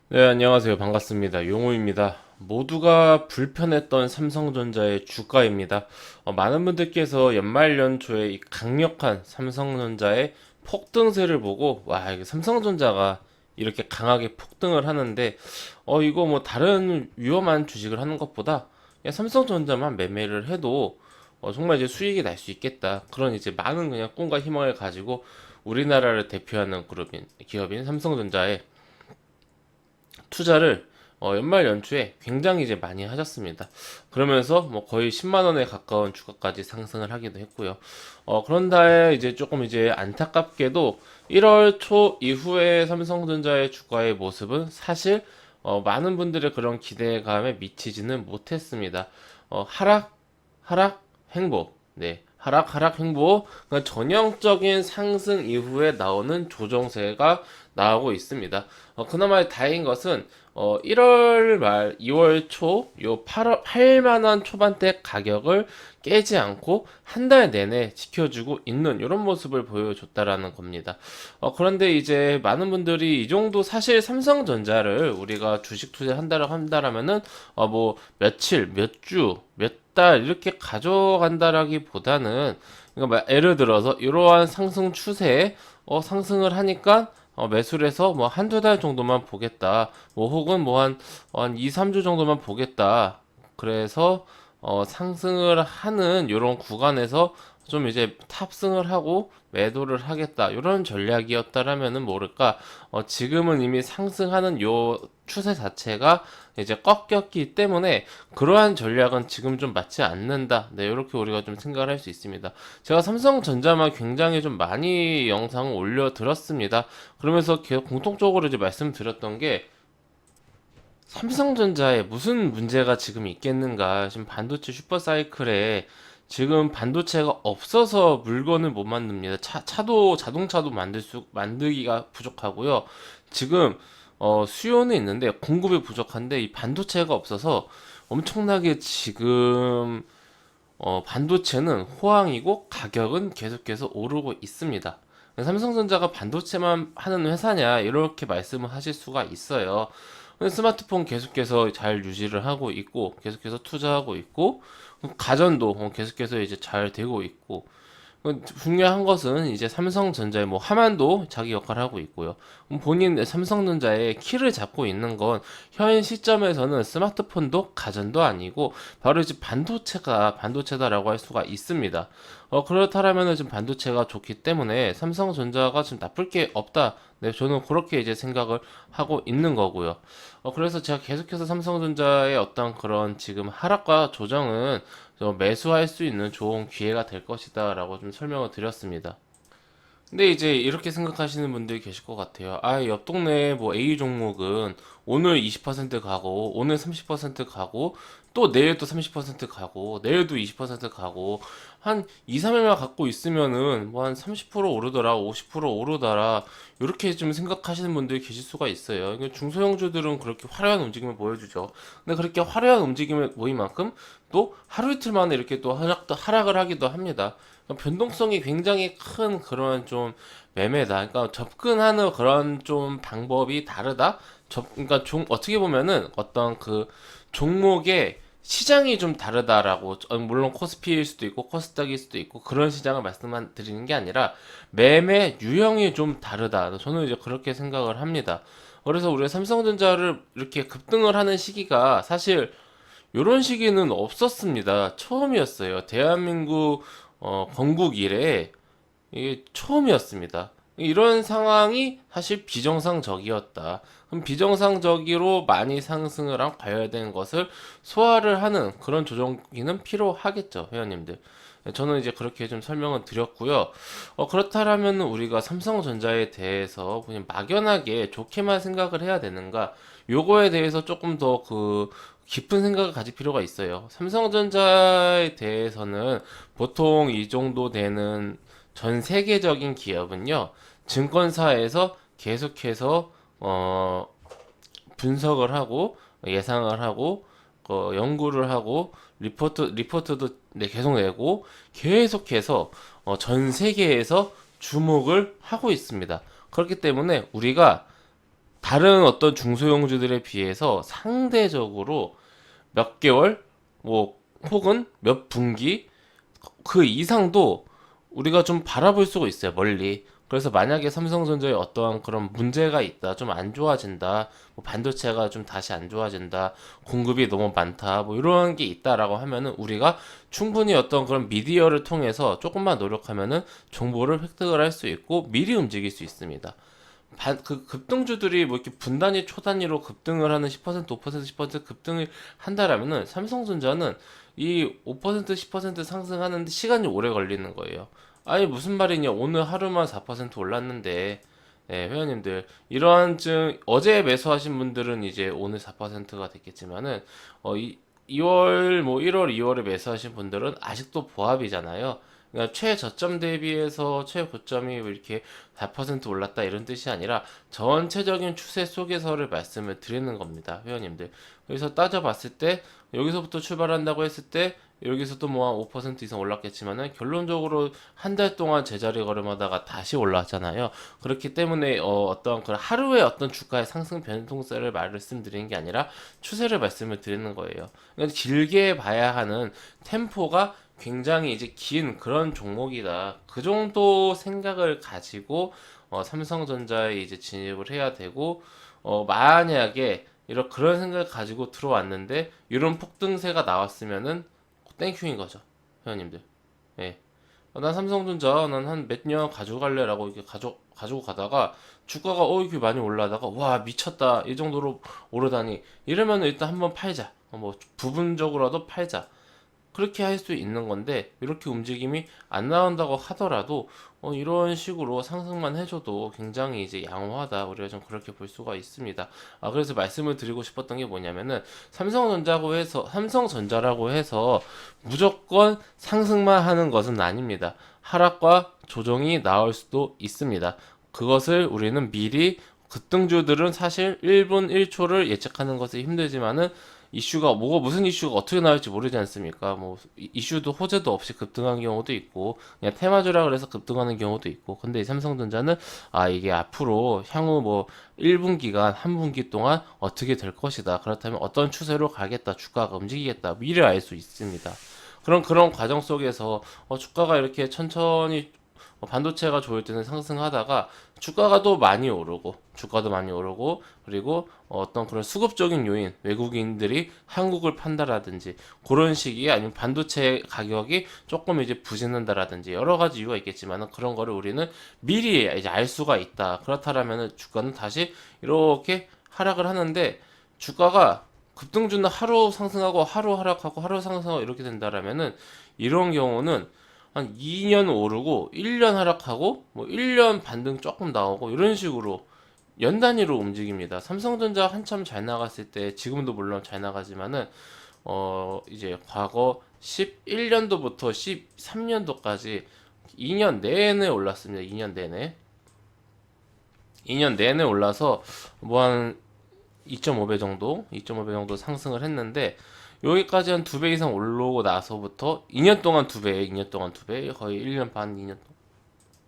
네, 안녕하세요. 반갑습니다. 용호입니다. 모두가 불편했던 삼성전자의 주가입니다. 많은 분들께서 연말 연초에 이 강력한 삼성전자의 폭등세를 보고, 와, 이게 삼성전자가 이렇게 강하게 폭등을 하는데, 이거 뭐 다른 위험한 주식을 하는 것보다 그냥 삼성전자만 매매를 해도 정말 이제 수익이 날 수 있겠다. 그런 이제 많은 그냥 꿈과 희망을 가지고 우리나라를 대표하는 기업인 삼성전자에 투자를 연말 연초에 굉장히 이제 많이 하셨습니다. 그러면서 뭐 거의 10만 원에 가까운 주가까지 상승을 하기도 했고요. 그런 다에 이제 조금 이제 안타깝게도 1월 초 이후에 삼성전자의 주가의 모습은 사실 많은 분들의 그런 기대감에 미치지는 못했습니다. 하락, 행보. 네. 하락, 행보. 그러니까 전형적인 상승 이후에 나오는 조정세가 나오고 있습니다. 그나마 다행인 것은 1월 말 2월 초 요 8만 원 초반대 가격을 깨지 않고 한 달 내내 지켜주고 있는 이런 모습을 보여줬다라는 겁니다. 그런데 이제 많은 분들이 이 정도 사실 삼성전자를 우리가 주식 투자한다라면은 뭐 며칠, 몇 주, 몇 달 이렇게 가져간다라기보다는 그러니까 예를 들어서 이러한 상승 추세에 상승을 하니까 매수를 해서 뭐 한두 달 정도만 보겠다. 뭐 혹은 뭐 한 2, 3주 정도만 보겠다. 그래서 상승을 하는 이런 구간에서 좀 이제 탑승을 하고 매도를 하겠다. 이런 전략이었다라면은 모를까. 지금은 이미 상승하는 요 추세 자체가 이제 꺾였기 때문에 그러한 전략은 지금 좀 맞지 않는다. 네, 이렇게 우리가 좀 생각을 할 수 있습니다. 제가 삼성전자만 굉장히 좀 많이 영상을 올려드렸습니다. 그러면서 계속 공통적으로 이제 말씀드렸던 게 삼성전자에 무슨 문제가 지금 있겠는가? 지금 반도체 슈퍼사이클에 지금 반도체가 없어서 물건을 못 만듭니다. 자동차도 만들기가 부족하고요. 지금 수요는 있는데 공급이 부족한데 이 반도체가 없어서 엄청나게 지금 반도체는 호황이고 가격은 계속해서 오르고 있습니다. 삼성전자가 반도체만 하는 회사냐 이렇게 말씀을 하실 수가 있어요. 근데 스마트폰 계속해서 잘 유지를 하고 있고 계속해서 투자하고 있고 가전도 계속해서 이제 잘 되고 있고 중요한 것은 이제 삼성전자의 뭐 하만도 자기 역할을 하고 있고요. 본인 삼성전자의 키를 잡고 있는 건 현 시점에서는 스마트폰도 가전도 아니고 바로 이제 반도체다라고 할 수가 있습니다. 그렇다라면은 지금 반도체가 좋기 때문에 삼성전자가 지금 나쁠 게 없다. 네, 저는 그렇게 이제 생각을 하고 있는 거고요. 그래서 제가 계속해서 삼성전자의 어떤 그런 지금 하락과 조정은 매수할 수 있는 좋은 기회가 될 것이다라고 좀 설명을 드렸습니다. 근데 이제 이렇게 생각하시는 분들이 계실 것 같아요. 아, 옆 동네 뭐 A 종목은 오늘 20% 가고, 오늘 30% 가고, 또 내일 또 30% 가고, 내일도 20% 가고, 한 2, 3일만 갖고 있으면은 뭐 한 30% 오르더라, 50% 오르더라, 이렇게 좀 생각하시는 분들이 계실 수가 있어요. 이게 중소형주들은 그렇게 화려한 움직임을 보여주죠. 근데 그렇게 화려한 움직임을 보인 만큼 또 하루 이틀 만에 이렇게 또 하락을 하기도 합니다. 변동성이 굉장히 큰 그런 좀 매매다. 그러니까 접근하는 그런 좀 방법이 다르다. 그러니까 어떻게 보면은 어떤 그 종목의 시장이 좀 다르다라고 물론 코스피일 수도 있고 코스닥일 수도 있고 그런 시장을 말씀만 드리는 게 아니라 매매 유형이 좀 다르다. 저는 이제 그렇게 생각을 합니다. 그래서 우리가 삼성전자를 이렇게 급등을 하는 시기가 사실 이런 시기는 없었습니다. 처음이었어요. 대한민국 건국 이래 이게 처음이었습니다. 이런 상황이 사실 비정상적이었다. 그럼 비정상적으로 많이 상승을 한 과열된 것을 소화를 하는 그런 조정기는 필요하겠죠, 회원님들. 저는 이제 그렇게 좀 설명을 드렸고요. 그렇다면 우리가 삼성전자에 대해서 그냥 막연하게 좋게만 생각을 해야 되는가? 요거에 대해서 조금 더 깊은 생각을 가질 필요가 있어요. 삼성전자에 대해서는 보통 이 정도 되는 전 세계적인 기업은요, 증권사에서 계속해서 분석을 하고 예상을 하고 연구를 하고 리포트도 계속 내고 계속해서 전 세계에서 주목을 하고 있습니다. 그렇기 때문에 우리가 다른 어떤 중소형주들에 비해서 상대적으로 몇 개월, 뭐 혹은 몇 분기 그 이상도 우리가 좀 바라볼 수가 있어요, 멀리. 그래서 만약에 삼성전자에 어떠한 그런 문제가 있다, 좀 안 좋아진다, 뭐 반도체가 좀 다시 안 좋아진다, 공급이 너무 많다, 뭐 이런 게 있다라고 하면은 우리가 충분히 어떤 그런 미디어를 통해서 조금만 노력하면은 정보를 획득을 할 수 있고 미리 움직일 수 있습니다. 그 급등주들이 뭐 이렇게 분단위 초단위로 급등을 하는 10%, 5%, 10% 급등을 한다라면은 삼성전자는 이 5%, 10% 상승하는데 시간이 오래 걸리는 거예요. 아니 무슨 말이냐? 오늘 하루만 4% 올랐는데, 네, 회원님들 이러한 증 어제 매수하신 분들은 이제 오늘 4%가 됐겠지만은 이 2월 뭐 1월, 2월에 매수하신 분들은 아직도 보합이잖아요. 그러니까 최저점 대비해서 최고점이 이렇게 4% 올랐다 이런 뜻이 아니라 전체적인 추세 속에서를 말씀을 드리는 겁니다, 회원님들. 그래서 따져봤을 때 여기서부터 출발한다고 했을 때 여기서도 뭐 한 5% 이상 올랐겠지만은 결론적으로 한 달 동안 제자리 걸음하다가 다시 올랐잖아요. 그렇기 때문에 어떤 그런 하루의 어떤 주가의 상승 변동세를 말씀드리는 게 아니라 추세를 말씀을 드리는 거예요. 그러니까 길게 봐야 하는 템포가 굉장히 이제 긴 그런 종목이다. 그 정도 생각을 가지고 삼성전자에 이제 진입을 해야 되고 만약에 이런 그런 생각을 가지고 들어왔는데 이런 폭등세가 나왔으면은 땡큐인 거죠, 회원님들. 예. 난 삼성전자 난 한 몇 년 가지고 갈래라고 이렇게 가지고 가다가 주가가 이렇게 많이 올라다가 와 미쳤다 이 정도로 오르다니 이러면 일단 한번 팔자. 뭐 부분적으로라도 팔자. 그렇게 할 수 있는 건데 이렇게 움직임이 안 나온다고 하더라도 이런 식으로 상승만 해줘도 굉장히 이제 양호하다 우리가 좀 그렇게 볼 수가 있습니다. 그래서 말씀을 드리고 싶었던 게 뭐냐면은 삼성전자라고 해서 무조건 상승만 하는 것은 아닙니다. 하락과 조정이 나올 수도 있습니다. 그것을 우리는 미리 급등주들은 사실 1분 1초를 예측하는 것이 힘들지만은 이슈가 뭐가 무슨 이슈가 어떻게 나올지 모르지 않습니까? 뭐 이슈도 호재도 없이 급등한 경우도 있고 그냥 테마주라 그래서 급등하는 경우도 있고 근데 이 삼성전자는 이게 앞으로 향후 뭐 1분기간 한 분기 동안 어떻게 될 것이다. 그렇다면 어떤 추세로 가겠다. 주가가 움직이겠다. 미리 알 수 있습니다. 그런 과정 속에서 주가가 이렇게 천천히 반도체가 좋을 때는 상승하다가 주가도 많이 오르고 그리고 어떤 그런 수급적인 요인 외국인들이 한국을 판다라든지 그런 시기에 아니면 반도체 가격이 조금 이제 부진한다라든지 여러 가지 이유가 있겠지만 그런 거를 우리는 미리 이제 알 수가 있다. 그렇다라면 주가는 다시 이렇게 하락을 하는데 주가가 급등주는 하루 상승하고 하루 하락하고 하루 상승하고 이렇게 된다라면은 이런 경우는 한 2년 오르고 1년 하락하고 뭐 1년 반등 조금 나오고 이런 식으로 연 단위로 움직입니다. 삼성전자 한참 잘 나갔을 때 지금도 물론 잘 나가지만은 이제 과거 11년도부터 13년도까지 2년 내내 올랐습니다. 2년 내내. 2년 내내 올라서 뭐 한 2.5배 정도, 2.5배 정도 상승을 했는데 여기까지 한 2배 이상 올라오고 나서부터 2년 동안 2배, 2년 동안 2배, 거의 1년 반, 2년 동안.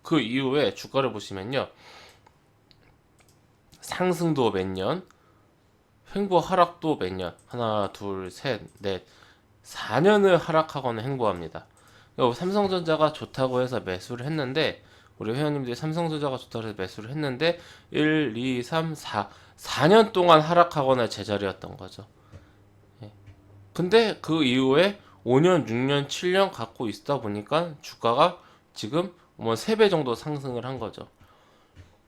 그 이후에 주가를 보시면요. 상승도 몇 년, 횡보 하락도 몇 년, 하나, 둘, 셋, 넷, 4년을 하락하거나 횡보합니다. 삼성전자가 좋다고 해서 매수를 했는데, 우리 회원님들이 삼성전자가 좋다고 해서 매수를 했는데, 1, 2, 3, 4년 동안 하락하거나 제자리였던 거죠. 예. 근데 그 이후에 5년, 6년, 7년 갖고 있다 보니까 주가가 지금 뭐 3배 정도 상승을 한 거죠.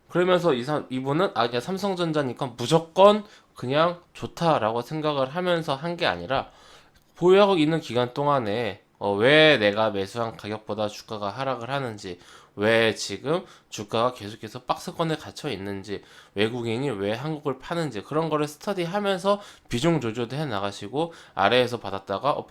그러면서 이분은 그냥 삼성전자니까 무조건 그냥 좋다라고 생각을 하면서 한 게 아니라 보유하고 있는 기간 동안에 왜 내가 매수한 가격보다 주가가 하락을 하는지, 왜 지금 주가가 계속해서 박스권에 갇혀 있는지, 외국인이 왜 한국을 파는지 그런 거를 스터디하면서 비중 조절도 해 나가시고 아래에서 받았다가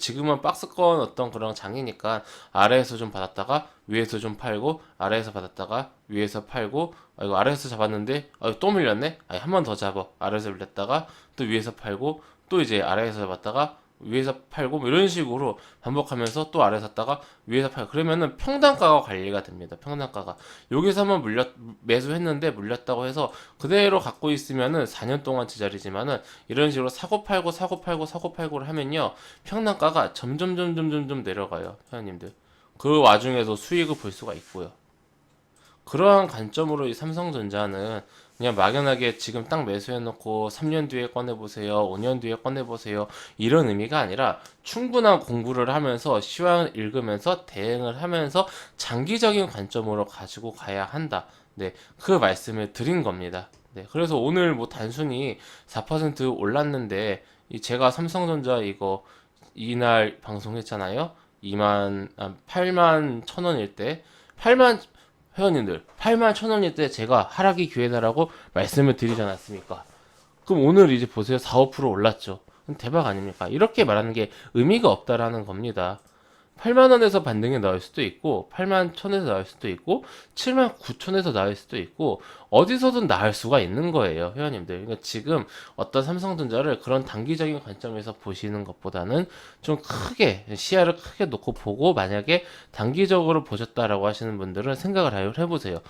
지금은 박스권 어떤 그런 장이니까 아래에서 좀 받았다가 위에서 좀 팔고 아래에서 받았다가 위에서 팔고 이거 아래에서 잡았는데 또 밀렸네. 한 번 더 잡아 아래에서 밀렸다가 또 위에서 팔고 또 이제 아래에서 잡았다가 위에서 팔고 뭐 이런 식으로 반복하면서 또 아래 샀다가 위에서 팔고 그러면은 평단가가 관리가 됩니다. 평단가가 여기서 한번 매수했는데 물렸다고 해서 그대로 갖고 있으면은 4년 동안 제자리지만은 이런 식으로 사고 팔고 사고 팔고 사고 팔고를 하면요 평단가가 점점 내려가요, 회원님들. 그 와중에도 수익을 볼 수가 있고요. 그러한 관점으로 이 삼성전자는 그냥 막연하게 지금 딱 매수해놓고 3년 뒤에 꺼내보세요, 5년 뒤에 꺼내보세요, 이런 의미가 아니라 충분한 공부를 하면서 시황을 읽으면서 대응을 하면서 장기적인 관점으로 가지고 가야 한다. 네, 그 말씀을 드린 겁니다. 네, 그래서 오늘 뭐 단순히 4% 올랐는데 제가 삼성전자 이거 이날 방송했잖아요. 8만 1,000원일 때 8만 회원님들 8만 1,000원일 때 제가 하락이 기회다라고 말씀을 드리지 않았습니까? 그럼 오늘 이제 보세요. 4, 5% 올랐죠. 대박 아닙니까? 이렇게 말하는 게 의미가 없다라는 겁니다. 8만 원에서 반등이 나올 수도 있고 8만 1,000에서 나올 수도 있고 7만 9천에서 나올 수도 있고 어디서든 나올 수가 있는 거예요, 회원님들. 그러니까 지금 어떤 삼성전자를 그런 단기적인 관점에서 보시는 것보다는 좀 크게 시야를 크게 놓고 보고 만약에 단기적으로 보셨다라고 하시는 분들은 생각을 해보세요.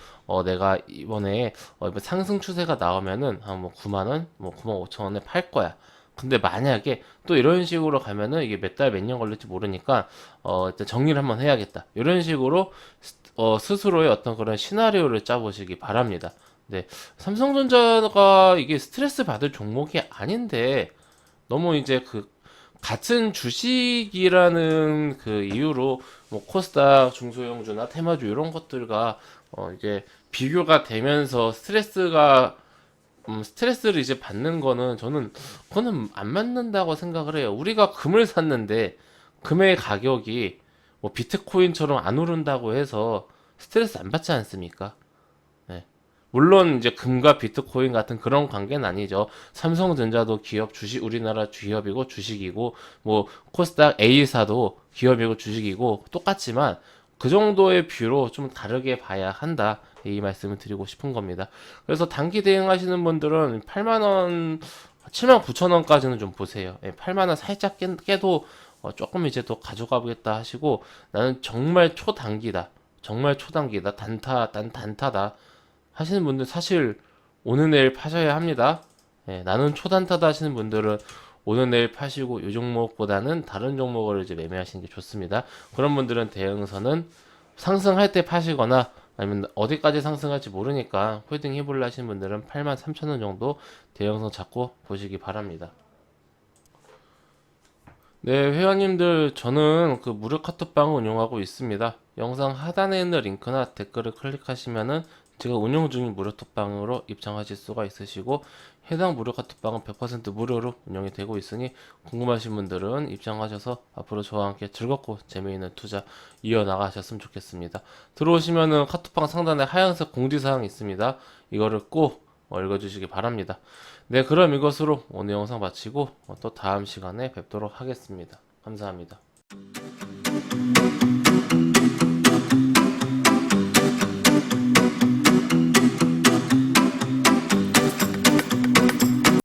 내가 이번에 이번 상승 추세가 나오면은 뭐 9만 원, 뭐 9만 5천 원에 팔 거야. 근데 만약에 또 이런 식으로 가면은 이게 몇 달 몇 년 걸릴지 모르니까 일단 정리를 한번 해야겠다. 이런 식으로 스스로의 어떤 그런 시나리오를 짜보시기 바랍니다. 네, 삼성전자가 이게 스트레스 받을 종목이 아닌데 너무 이제 그 같은 주식이라는 그 이유로 뭐 코스닥, 중소형주나 테마주 이런 것들과 이제 비교가 되면서 스트레스를 이제 받는 거는 저는 그거는 안 맞는다고 생각을 해요. 우리가 금을 샀는데 금의 가격이 뭐 비트코인처럼 안 오른다고 해서 스트레스 안 받지 않습니까? 네. 물론 이제 금과 비트코인 같은 그런 관계는 아니죠. 삼성전자도 기업 주식 우리나라 기업이고 주식이고 뭐 코스닥 A사도 기업이고 주식이고 똑같지만 그 정도의 뷰로 좀 다르게 봐야 한다. 이 말씀을 드리고 싶은 겁니다. 그래서 단기 대응하시는 분들은 8만 원, 7만 9천 원까지는 좀 보세요. 8만 원 살짝 깨도 조금 이제 더 가져가 보겠다 하시고 나는 정말 초단기다. 정말 초단기다. 단타다. 하시는 분들 사실 오늘 내일 파셔야 합니다. 나는 초단타다 하시는 분들은 오늘 내일 파시고 이 종목보다는 다른 종목을 이제 매매하시는 게 좋습니다. 그런 분들은 대응선은 상승할 때 파시거나 아니면 어디까지 상승할지 모르니까 홀딩 해볼라 하시는 분들은 83,000원 정도 대형선 잡고 보시기 바랍니다. 네, 회원님들, 저는 그 무료 카톡방을 운영하고 있습니다. 영상 하단에 있는 링크나 댓글을 클릭하시면은 제가 운영 중인 무료 톡방으로 입장하실 수가 있으시고 해당 무료 카톡방은 100% 무료로 운영이 되고 있으니 궁금하신 분들은 입장하셔서 앞으로 저와 함께 즐겁고 재미있는 투자 이어나가셨으면 좋겠습니다. 들어오시면은 카톡방 상단에 하얀색 공지사항이 있습니다. 이거를 꼭 읽어주시기 바랍니다. 네, 그럼 이것으로 오늘 영상 마치고 또 다음 시간에 뵙도록 하겠습니다. 감사합니다.